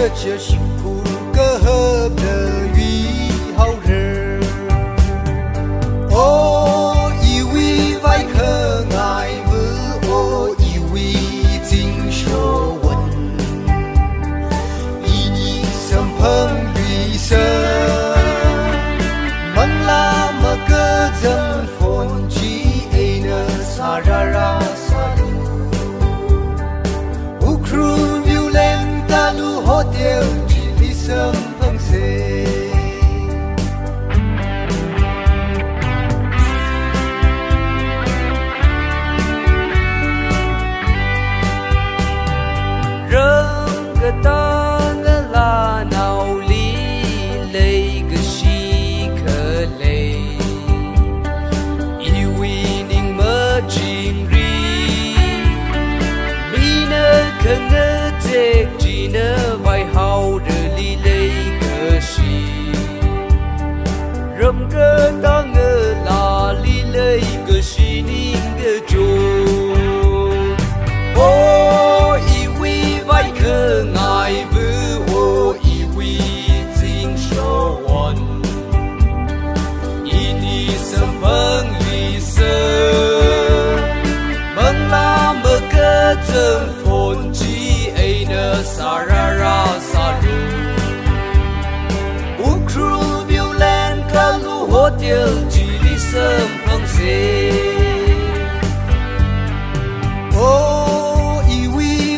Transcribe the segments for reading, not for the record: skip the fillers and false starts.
个这辛苦个合的雨好人哦，以为外可爱不哦，以为经说文以你身旁绿色梦拉么个真风机爱呢萨拉拉萨鲁乌克violenta lu hotel jili sempeng se rừng cái tang la nào li lấy cái gì khờ lấy yêu ninh mơ trình ri mi nơ khờ ngơ tết chỉ nơ vai hao đưa li lấy cái gì rừng cái tang la li lấy cái gì ninh cái chỗ oh vai khờ ngài vư ô y quy chính số one y ni sâm vâng lì sơ mừng la mơ cơ chân phồn chi ấy nơ sa ra ra sa ru u kru violent ca lu hotel chi li sâm phăng se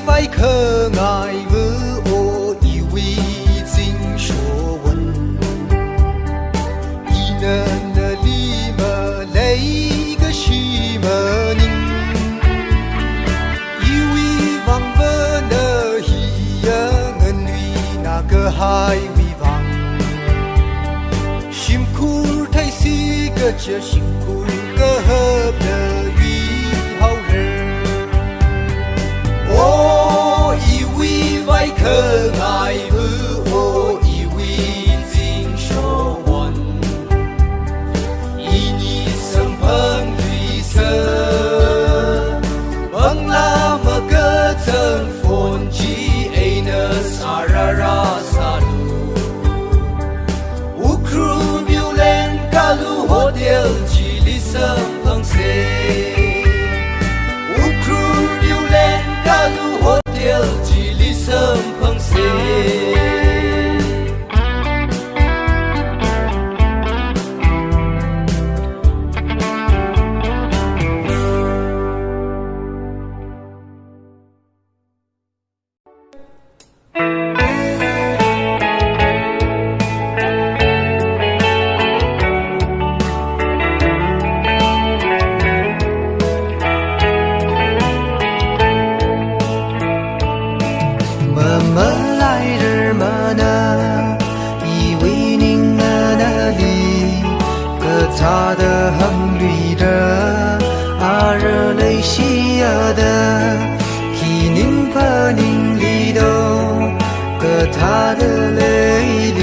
vai khờ ngài vư ô y vi chính số vân y nơ nơ li mơ lấy cái gì mơ ninh y vi vang vơ nơ hi ngân vi na cơ hai vi vang sim khu thấy si cơ chia sim khu cơ hợp nơ vi hậu rờ ô y vi vai khờ ngài vư ô y vi chính số one y ni sâm phăng lì sơ vâng la mơ cơ chân phồn chi ấy nơ sa ra ra sa lu u kru violent ca lu hotel chi li sâm phăng se u kru violent ca lu hotel chỉ li sâm phăng se他的很绿的阿热雷西亚的提宁帕宁里头个他的雷里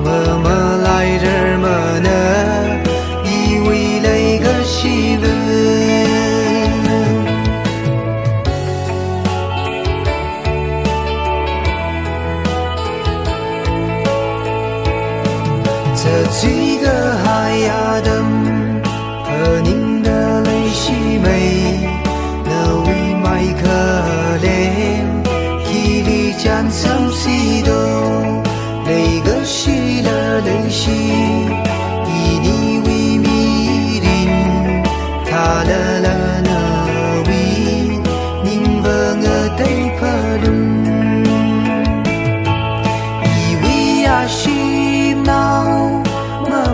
么么来着么呢以为雷个西文这几个海亚的和您的泪洗美那为麦克怜提里将sam西多雷个西了雷西以你为迷人他的了那为您问个对怕人以为呀心闹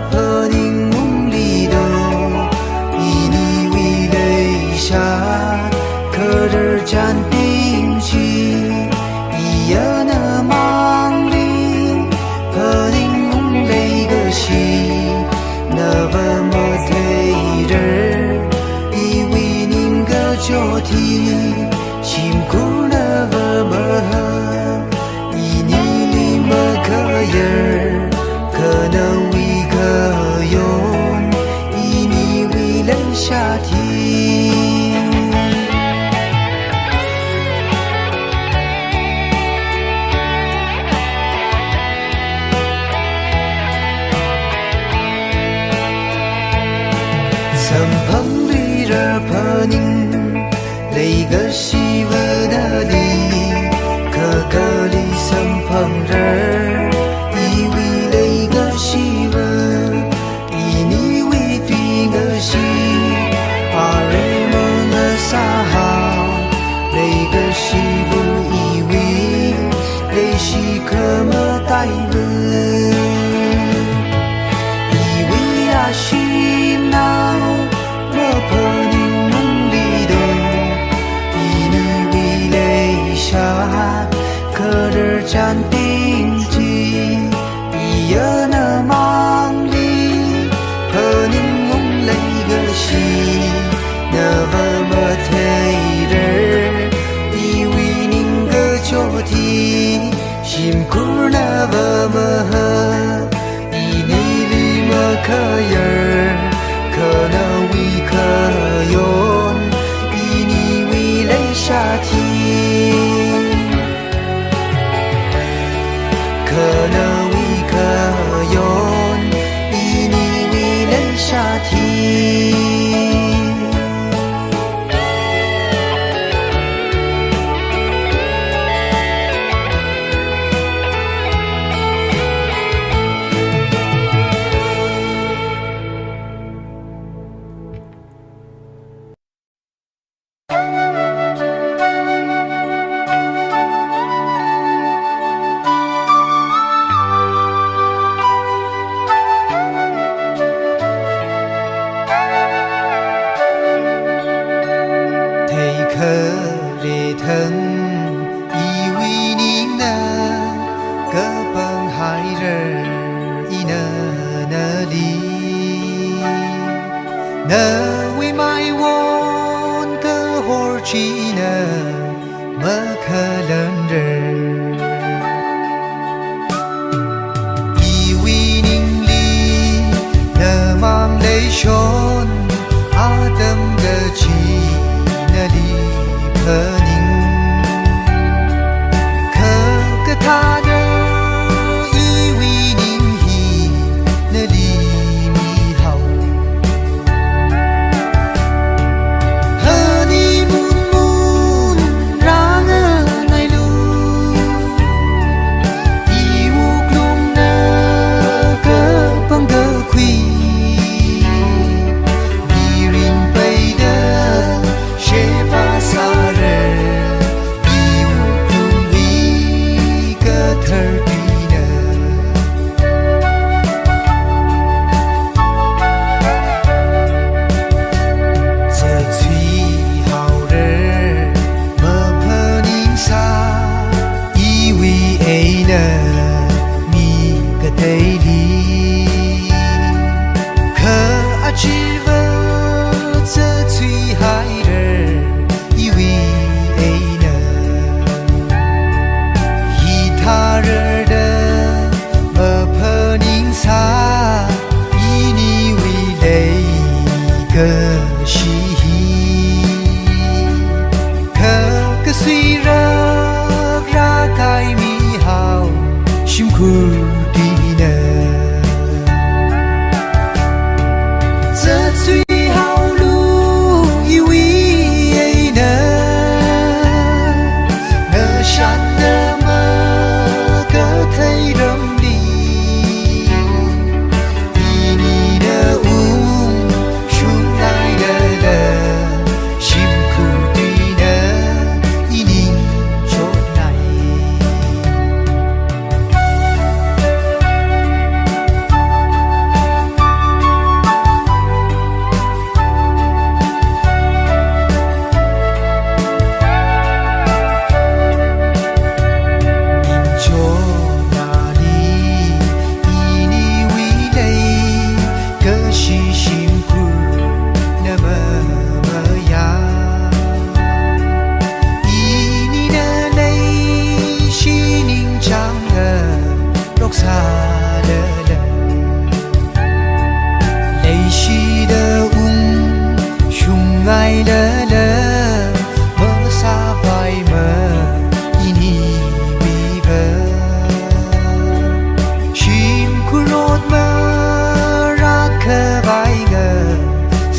和您梦里的以你为泪下可日占冰淇一夜那梦里和您梦泪个心那么么对人以为您个脚体辛苦那么么以你里么可人可能可用以你为了夏天朋里热破宁，那个西文那里，可个里生朋人，以为那个西文，以你为对个西，阿人们个啥好，那个西文以为，那西可么带文，以为啊西闹。破宁梦里的，以你为泪下，可日占定记，一夜那梦里，破宁梦泪个西，那么么太人，以为宁个脚底，辛苦那么么，以你里么可人。可能为可用，以你为泪下天，可能为可用，以你为泪下天。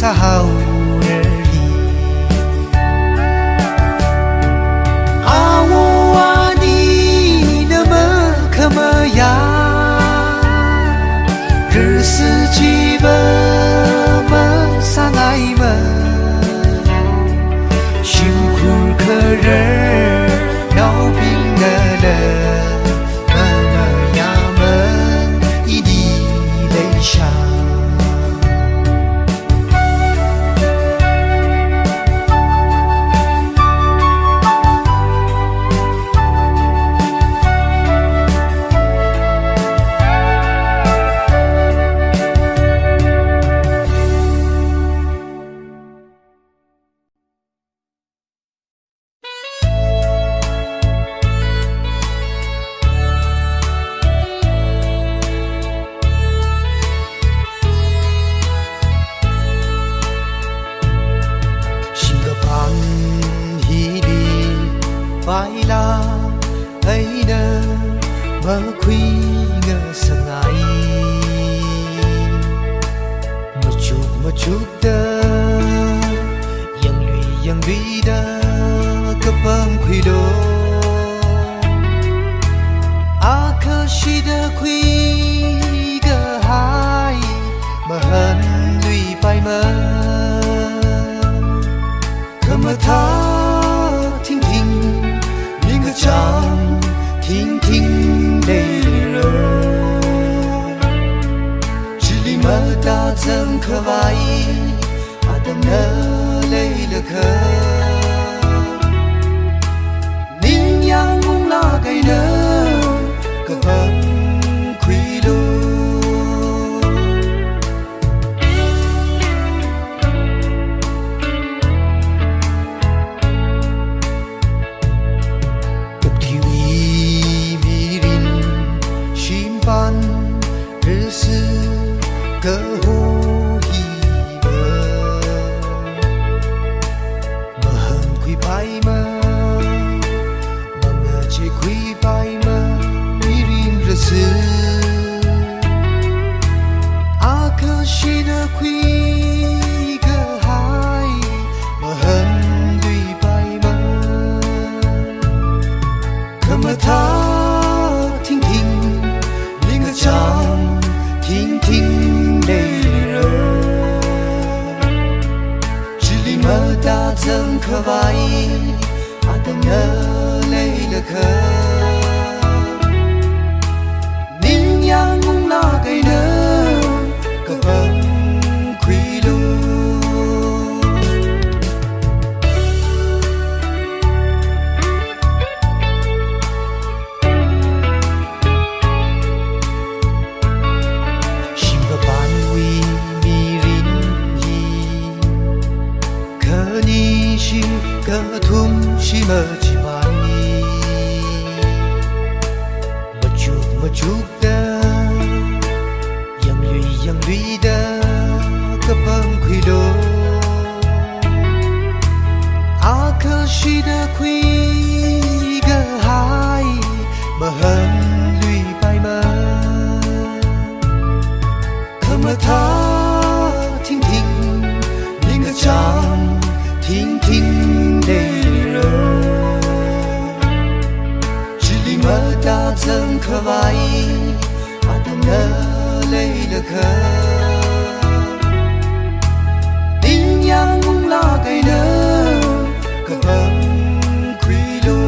สห haureli awani nama kamaya日思几分么三爱么辛苦可人绕冰的人么么呀们一滴泪下phải là ấy nơ mơ khuy ngờ sợ ngại một chút đơ yang lụy đơ cấp băng khuy đô cơ shi đơ khuy gờ hai mà hân lụy bay mơ cơ mơ thơ thinh thinh chẳng thinh thinh đầy rơi chỉ li mơ ta dâng khờ vai đầm nơ lấy lơ khờ ninh yang ngung la cây nơ cơ băng khuy lô cơ hồ hi vơ mà hờn quy bay mơ mà ngờ chế quy bay mơ mi rin rơ sư cơ shi nơ quy cơ hai mà hờn lụy bay mơ cơ mơ thơ thinh thinh linh ngờ chẳng thinh thinh đầy rơi chỉ li mơ ta dâng khờ vai đầm nơ lấy lơ khờ ninh yang ngung la cây nơ cơ băng khuy lô cơ thum chỉ mơ chỉ mãi một chút đơ yang lụy đơ cơ băng khuy đô cơ shi đơ khuy gờ hai mà hân lụy bay mơ cơ mơ thơ thinh thinh linh ngờ chẳng thinh thinh đầy rơi chỉ li mơ ta dâng khờ vai đầm nơ lấy lơ khờ ninh yang ngung la cây nơ cơ băng khuy lô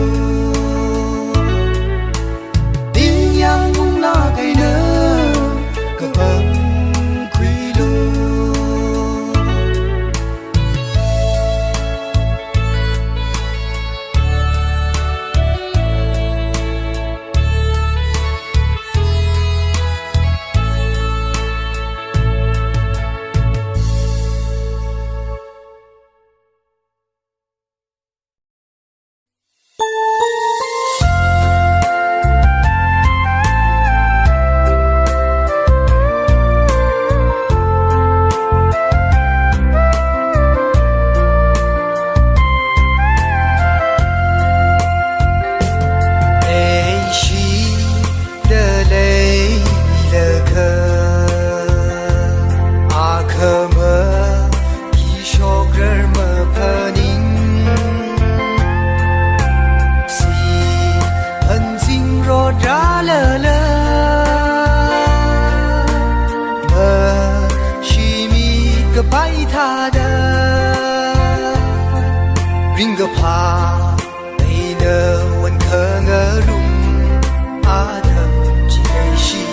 ringa pa ai nơ wan khơ ngơ lung a thầm chỉ hay xì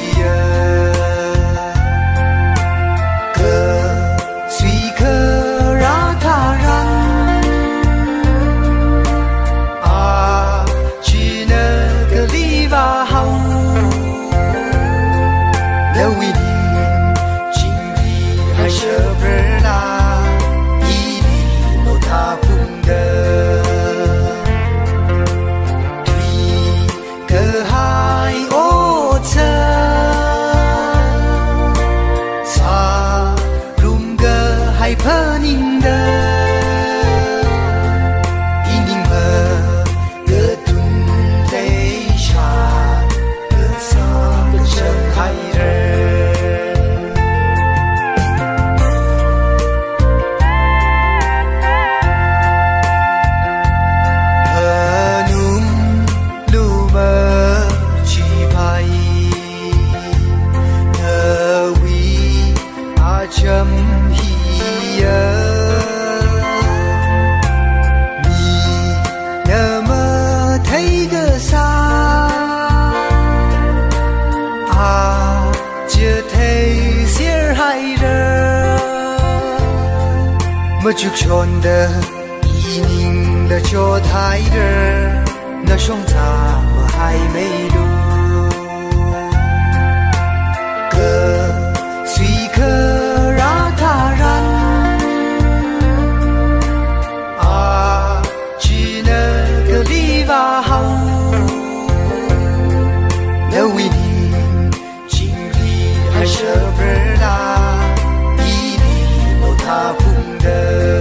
cơ suy cơ ra tha ran a chỉ nơ cơ li va hao nơ vi đi chính đi hay sơ bơ la y đi nô tha phung đơ mơ chúc chọn đờ ý ninh đờ cho thái đờ nó sống ta mơ hai mây đu cơ suy cơ ra tha ran à chỉ nơ cơ li va hao nơ vi đi chính đi hay sơ bơ la ý đi nô tha phung đơ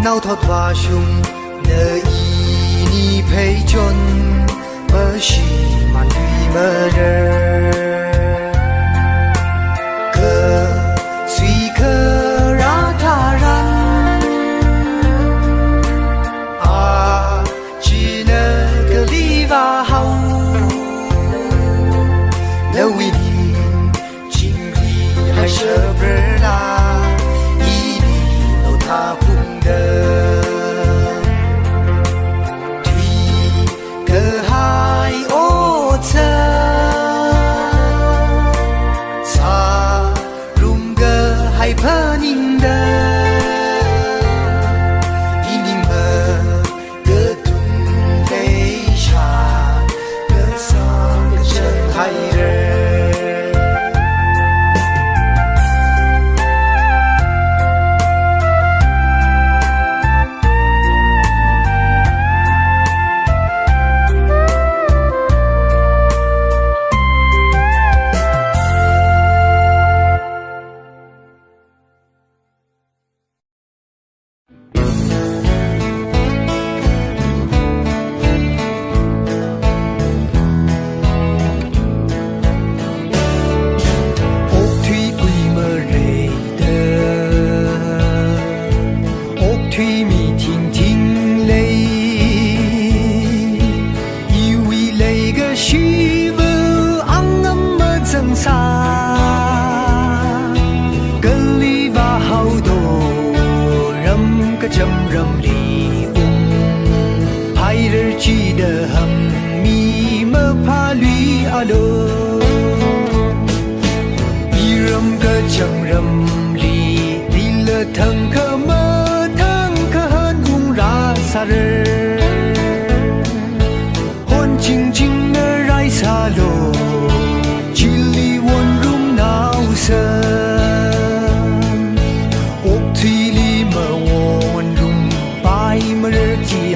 nào thoát hoa sung nơi ý ni phê chôn mơ xì màn huy mơ rơ cơ suy cơ ra tha ran à chỉ nơ cơ li va hao nơ vi đi chính đi hay sơ bơ la ý đi nô tha phung đơ thủy cơ hai ô thơ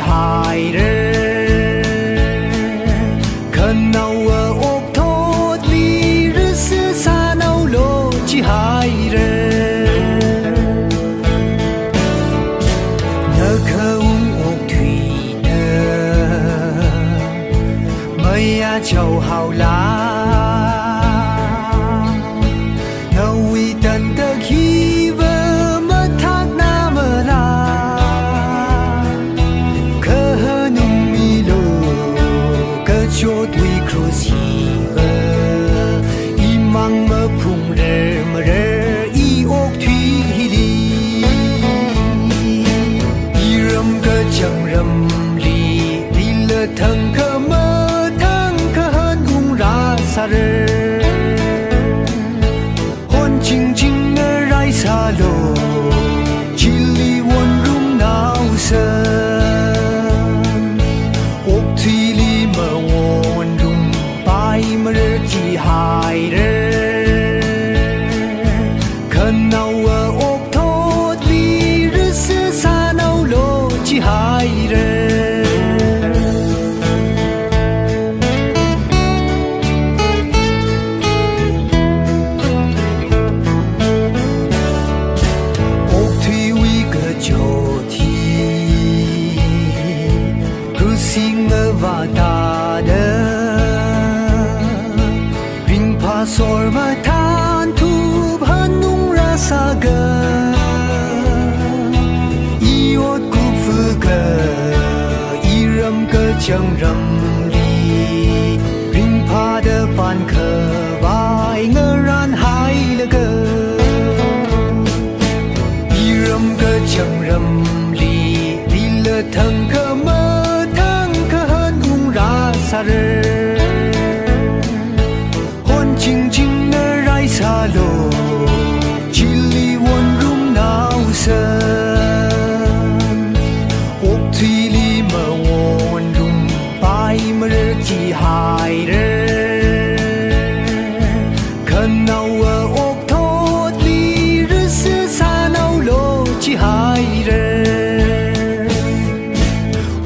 hài rơ khẩn nào ốc thốt vì rư sư xa nào lô chỉ hài rơ nơ khơ ung ốc thủy nơ mây châu hào lá nâu uy tần tơ khi vơ mất thác na mơ la khơ hơ nung mi lô cơ chốt uy crucive y mang mơ phùng rơ y ốc thủy đi y râm cơ chẳng râm li lơ thăng khơ mơ thăng khơ hơn gung ra xa rơ chinh chinh ở rai xa lô chỉ li won rum nào sơn ốc thủy li mơ won rum pai mơ chỉ hài rơ khẩn nào ốc thốt vì rư sư xa nào lô chỉ hài rơ và ta đơ ring pa sor mà than thu hơn nung ra xa gơ iốt cu phư cờ i râm cơ chẳng râm đi ring pa đơ pan khờ vai ngơ ran hai lơ cơ i râm cơ chẳng râm đi lơ thăng cơ mơ xa rơ hôn chinh chinh ở rai xa lô chỉ li won rum nào sơn ốc thủy li mơ won rum pai mơ chỉ hài rơ khẩn nào ốc thốt li rư sư xa nào lô chỉ hài rơ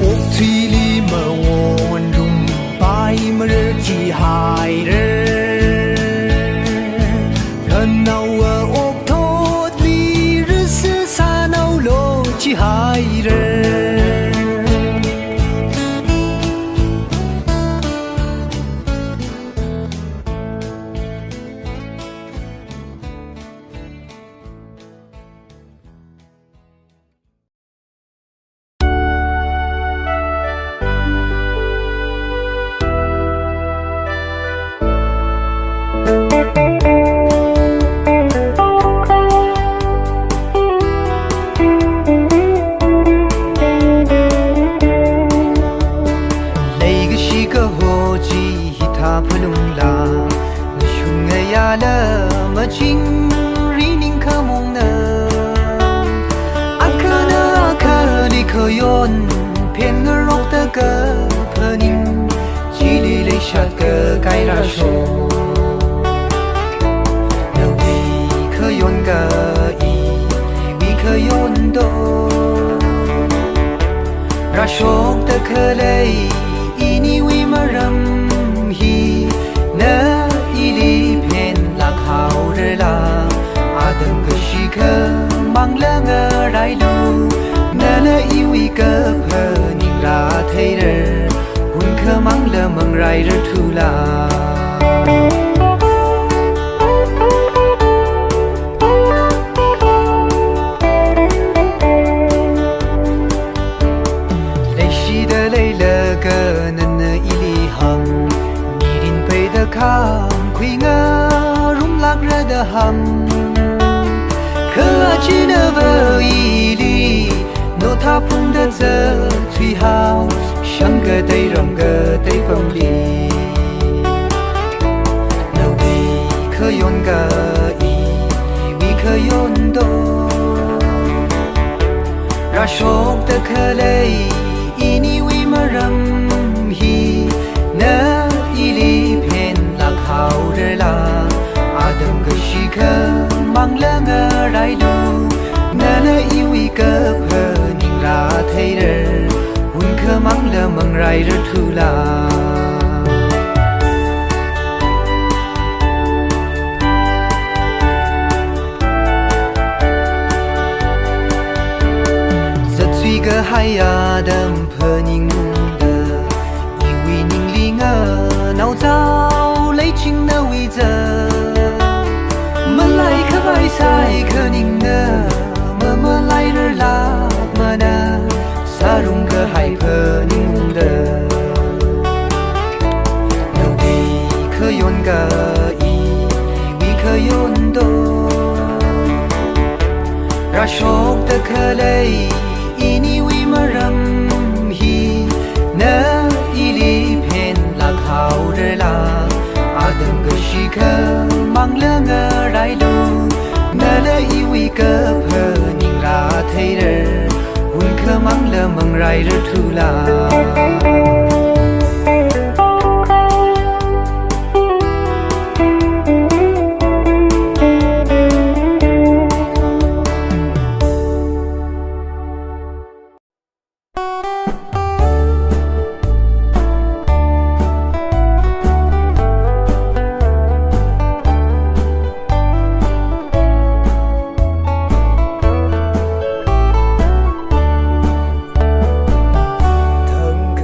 ốc thủy li mơ won mơ chỉ hài rơ khẩn nào ốc thốt vì rư sư xa nào lô chỉ hài rơ chinh ri ninh khơ mong nơ khơ nơ khơ đi khơ yon pen ngơ rốc tơ cơ phơ ninh chỉ li lấy sát cơ cái ra sổ nơ vi khơ yon cơ y vi khơ yon đô ra sốt tơ khơ lấy y ni vi mơ râm hi nơ y li pen lạc hào rơ la từng cái gì cơ mang lỡ ngơ rai lu nơ lỡ yêu ý cơ phơ nhìn ra thấy rơ hun cơ mang lỡ mong rai rơ thu la lấy gì đỡ lấy lỡ cơ nân nơ ili hằng nhìn bay đỡ kham quy ngơ rung lạc rơ đỡ hằng khơ chỉ nơ vơ y đi nô tha phung đỡ giờ thủy hào sáng cơ tây rong cơ tây phong đi nô vi khơ yon cơ y vi khơ yon đô ra sốt tơ khơ lấy y ni vi mơ râm hi nơ y li pen lạc hào rơ la từng cái gì cơ mang lỡ ngơ rai lu nơ lỡ yêu ý cơ phơ nhìn ra thấy rơ hun ไรรทุลา一个海呀的破宁的，因为宁里我脑早雷情的位置，么来可白赛可宁的，么来日拉么的，沙龙个海破宁的，那为可用个一为可用多，ราชก的可雷。ini wi maram hi na ili pen la khau de la adam ge shi ke mang le nga rai lu na le i wi ke phe ning la thai de hun ke mang le mang rai de thu la可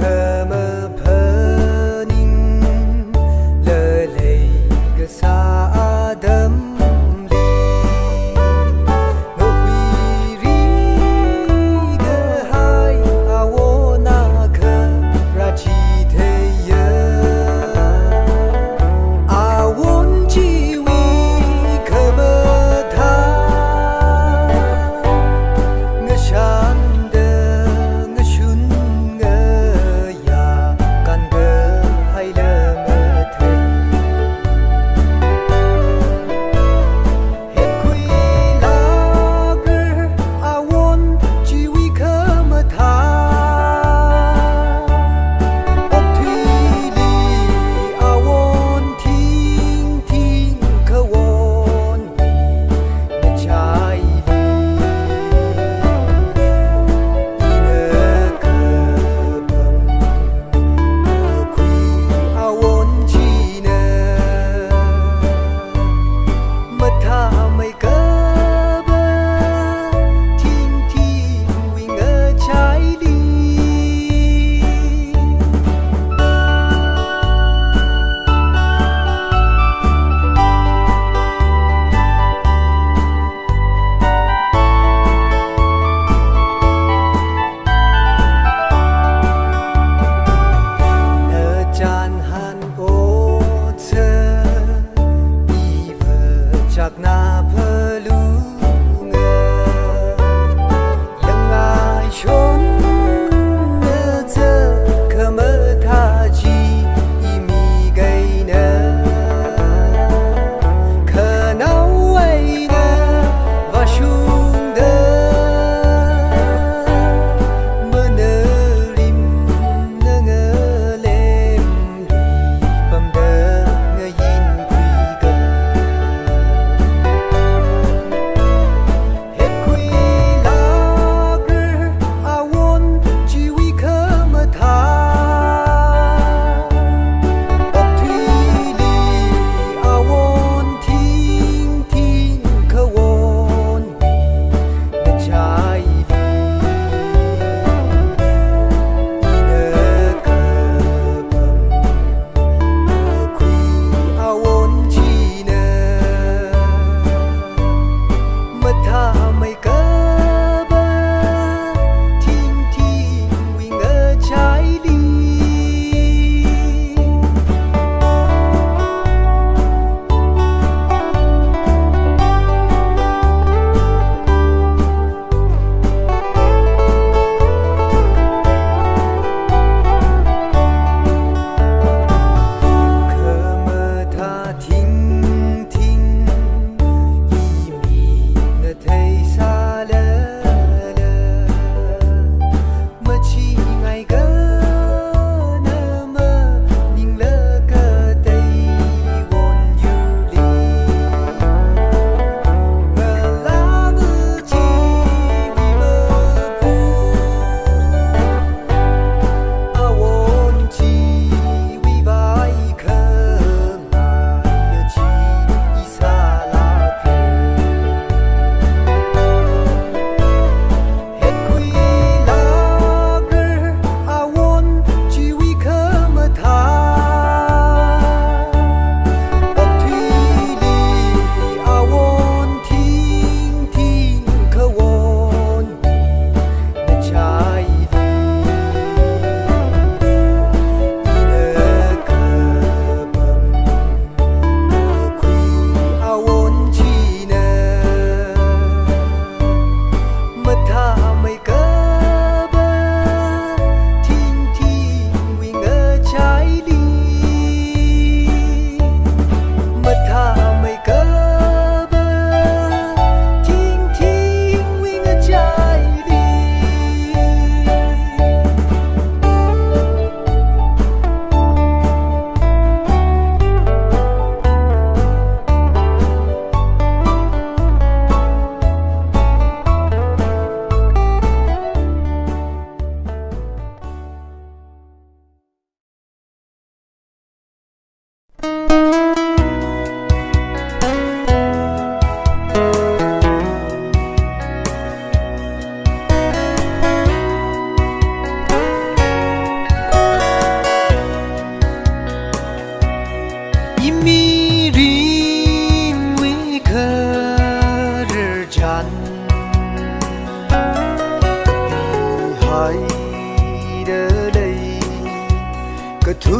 thu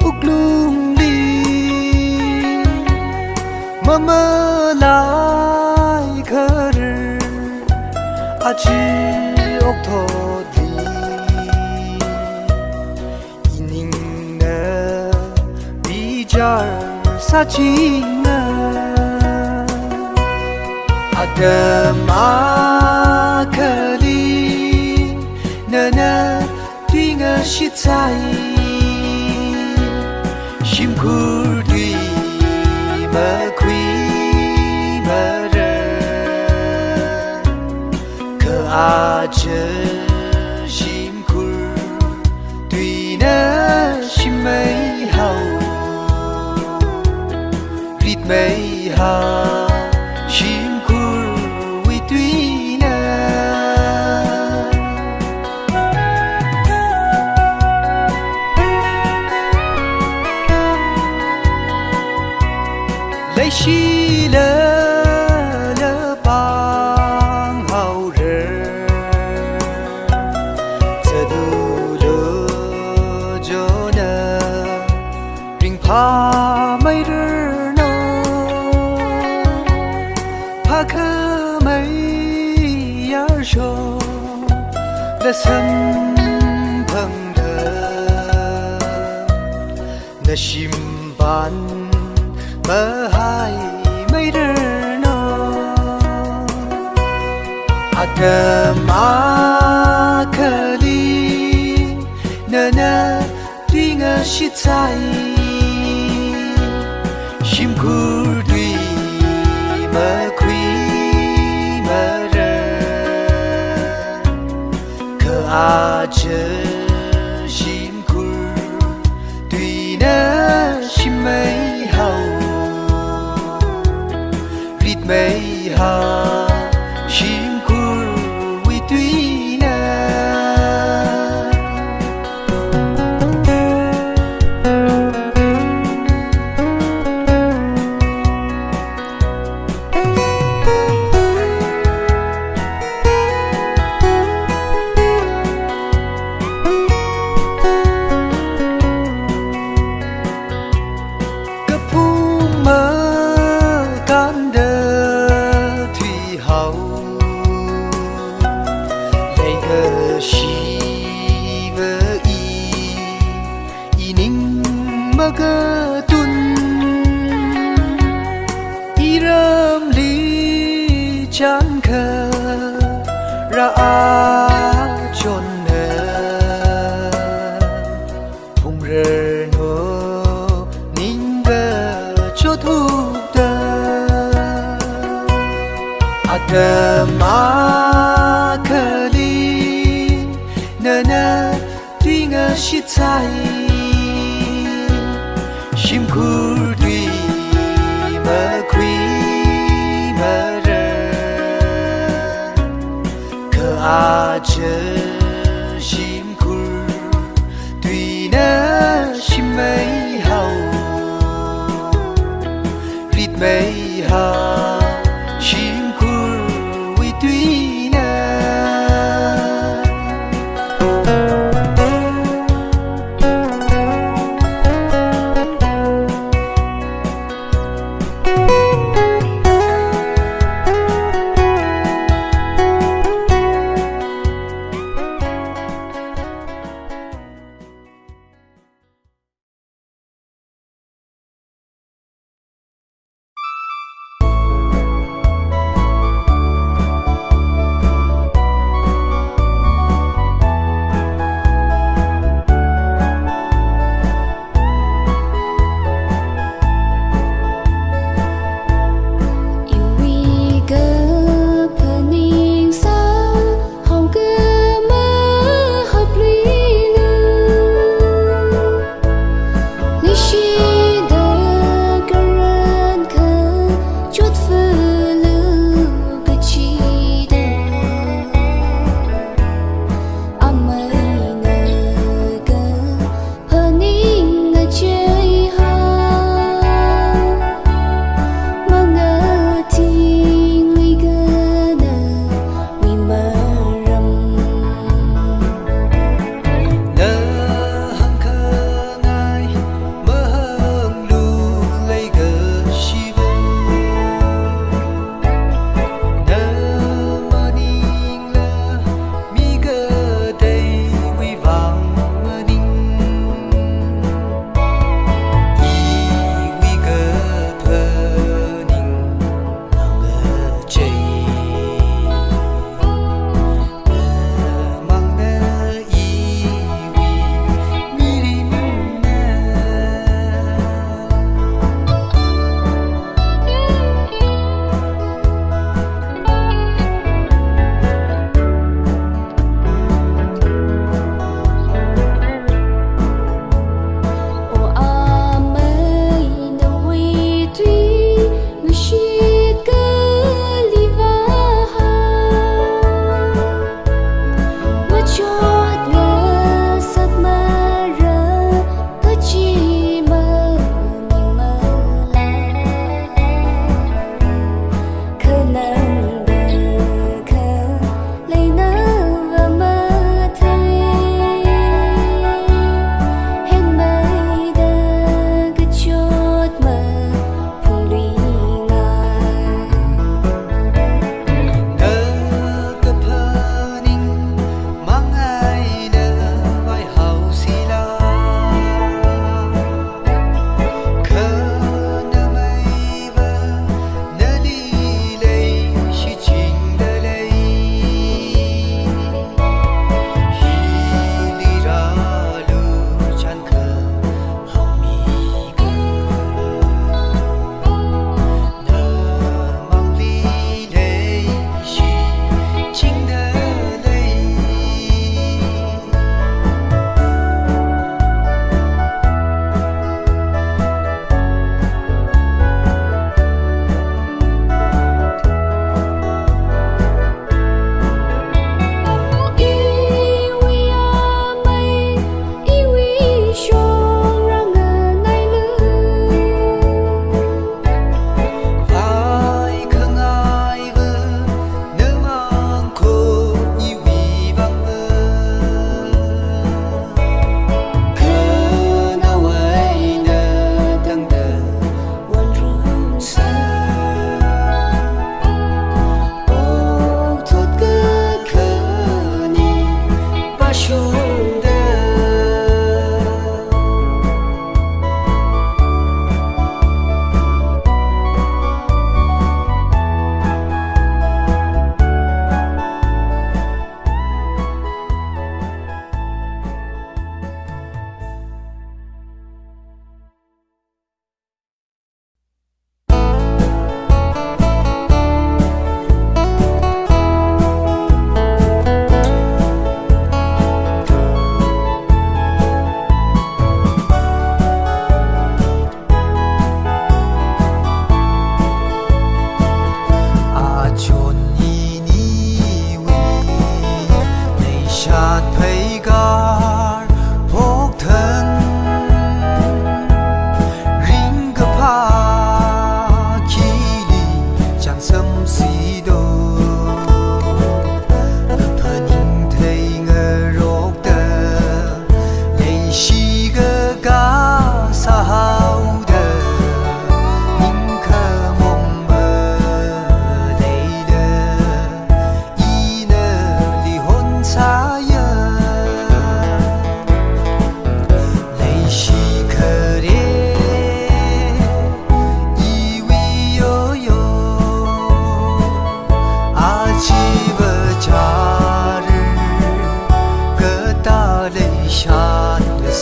uk lung li mama lai khar achi ok tho di ining na bijar sa chi na adama khali na na tinga shitai shim kur dui ma khui ma ra ka a che shim kur dui na shim mai hao rit mai ha shim kur wi dui na lấy chi lỡ lỡ bang hậu rơ giờ du lỡ cho nè ring pa mấy rơ nó pa khơ mấy yar cho đã sân thằng thơ na shim ban mơ hai mấy đứa nó adama khali na na tinga shitai shim kur dui ma khui ma ra ka a che shim kur dui na shim mai hao mấy ha shim kur wi tui na mơ tun iram li chan kha ra a chon na hong re no ning ga cho thu ta adama khali na na tinga shitai shim kur dui ma khui ma ra ka a che shim kur dui na shim mai hao rit mai ha shim kur wi dui na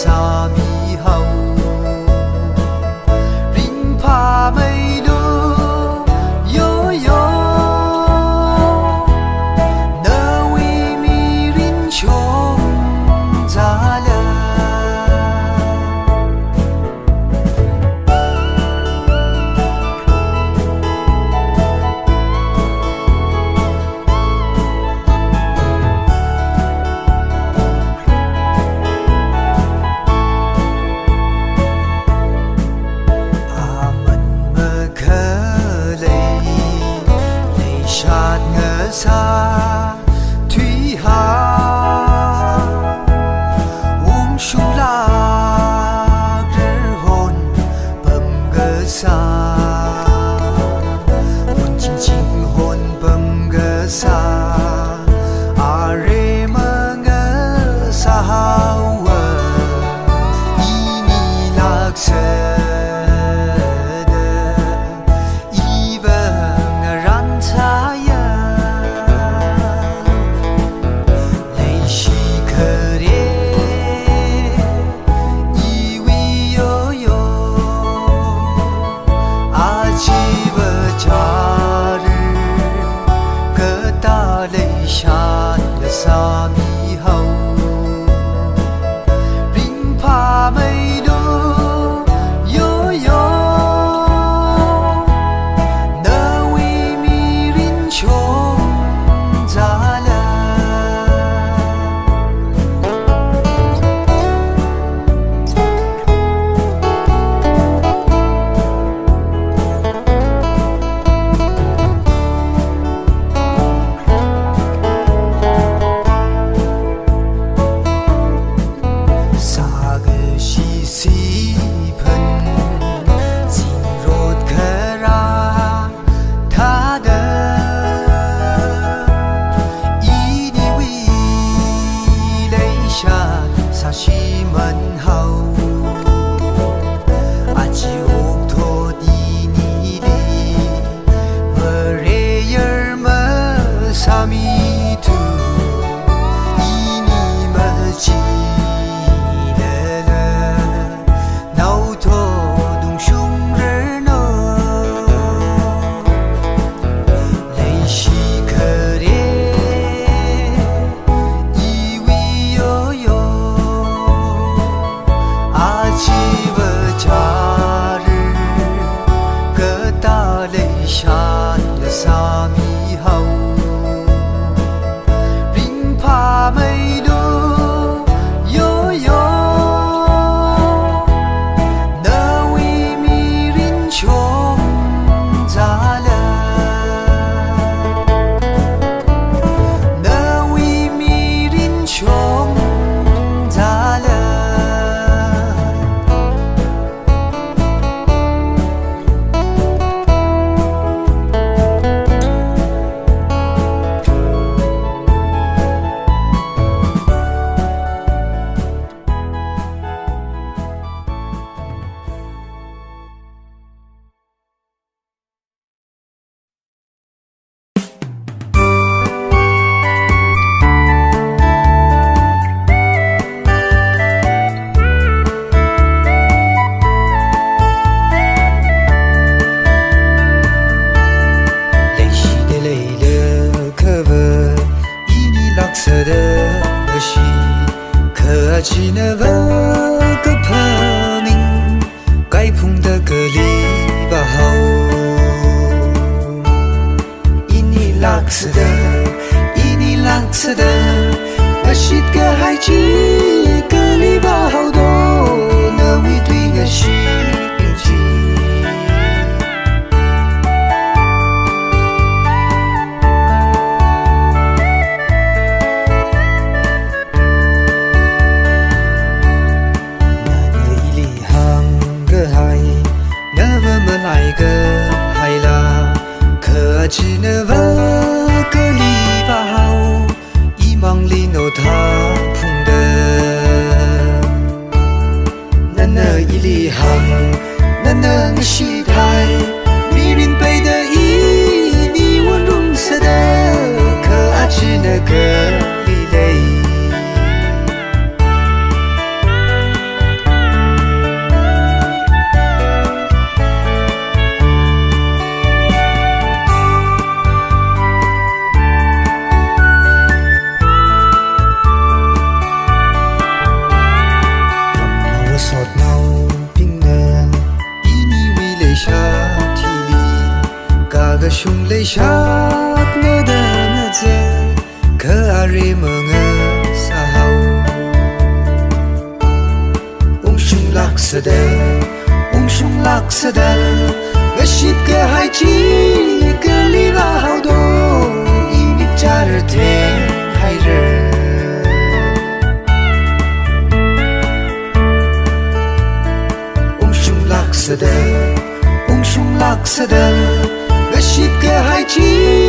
沙弥后，林帕梅罗悠悠，那为米林穷扎了。xa thủy hà uống sung la rơ hồn bầm gơ xa hồn chinh chinh hồn bầm gơ xa à rê mơ ngơ xa hao y ni lạc sơ沙弥后，林帕梅罗悠悠，那为米林穷扎了。沙弥后，林帕梅罗悠悠，那为米林穷扎了，那为米林穷扎了。可知那个怕命，该碰的个里吧好，伊尼拉克斯的，伊尼拉克斯的，那是个海基个里吧好多，那为对个是并记。来个海啦，可知那瓦个里吧好，一忙里诺他碰的，那那一里行，那那西台，米林北的一你我容色的，可知那个里嘞。shung lei shat ngơ da ngơ ze ke ari mơ ngơ sa hau shung lak sa da shung lak sa da ngơ shit ke hai chi ke li la hau do i mi char the hai re shung lak sa da ngơ shit ke hai chi